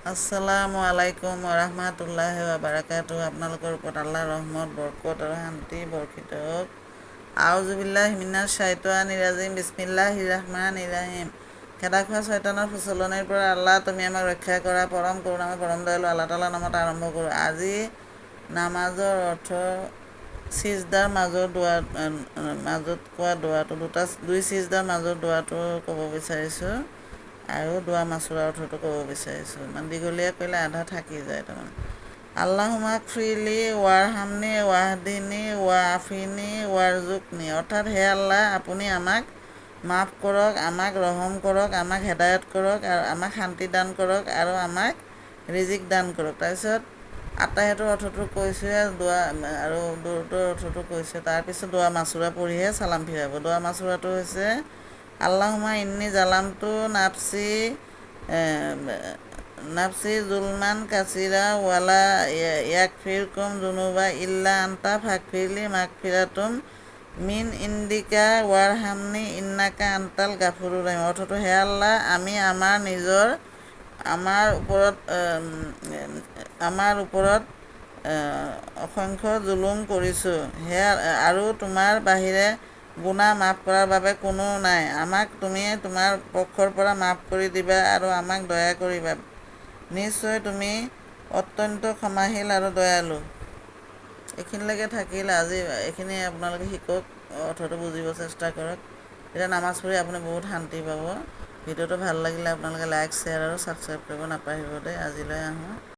আসসালামু আলাইকুম ওৰহমাতুল্লাহি ওয়াবাৰাকাতুহু। আপোনালোকৰ ওপৰত আল্লাহৰ ৰহমত বৰকত আৰু শান্তি বৰ্ষিত হওক। আউযুবিল্লাহি মিনাশ শাইতানিৰ ৰাজিম। বিসমিল্লাহিৰ ৰহমানিৰ ৰহিম। খেদা খোৱা শয়তানৰ সুচলনিৰ পৰা আল্লাহ তুমি আমাক ৰক্ষা কৰা। পৰম কৰোণাময় পৰম দয়ালু আল্লাহ তাআলাৰ নামত আৰম্ভ কৰোঁ। আজি নামাজৰ অৰ্থ চিজদাৰ মাজত কোৱা দোৱাটো দুই চিজদাৰ মাজৰ দোৱাটো ক'ব বিচাৰিছোঁ আৰু দোৱা মাচুৰা অৰ্থটো ক'ব বিচাৰিছোঁ। মানে দীঘলীয়া কৰিলে আধা থাকি যায় তাৰমানে। আল্লাহুম্মা গফিৰলি ৱাৰহামনি ৱাহদিনি ৱাআফিনি ৱাৰজুকনি, অৰ্থাৎ হে আল্লাহ, আপুনি আমাক মাফ কৰক, আমাক ৰহম কৰক, আমাক হেদায়ত কৰক, আৰু আমাক শান্তি দান কৰক আৰু আমাক ৰিজিক দান কৰক। তাৰপিছত আটাইহেতৰ অৰ্থটো কৈছোঁহে, দোৱা আৰু দুটোৰ অৰ্থটো কৈছোঁ। তাৰপিছত দোৱা মাচুৰা পঢ়িহে চালাম ফিৰাব। দোৱা মাচুৰাটো হৈছে আল্লাহুম্মা ইন্নী জালামতু নাফসি জুলমান কাসীৰা ওয়ালা ইয়াগফিৰুকুম যুনুবা ইল্লা আনতা ফাগফিৰলি মাগফিৰাতুম মিন ইন্দিকা ওয়াৰহামনি ইন্নাকা আনতাল গাফুৰুৰ ৰহিম। অৰ্থটো হে আল্লাহ, আমি আমাৰ ওপৰত অসংখ্য জুলুম কৰিছোঁ, আৰু তোমাৰ বাহিৰে গুনাহ মাফ কৰাৰ বাবে কোনো নাই। আমাক তুমি তোমাৰ পক্ষৰ পৰা মাফ কৰি দিবা আৰু আমাক দয়া কৰিবা। নিশ্চয় তুমি অত্যন্ত ক্ষমাশীল আৰু দয়ালু। এইখিনিলৈকে থাকিল। আজি এইখিনি আপোনালোকে শিকক, অৰ্থটো বুজিব চেষ্টা কৰক। এতিয়া নামাজ পঢ়ি আপুনি বহুত শান্তি পাব। ভিডিঅ'টো ভাল লাগিলে আপোনালোকে লাইক, শ্বেয়াৰ আৰু ছাবস্ক্ৰাইব কৰিব নাপাহৰিব দেই। আজিলৈ আহোঁ।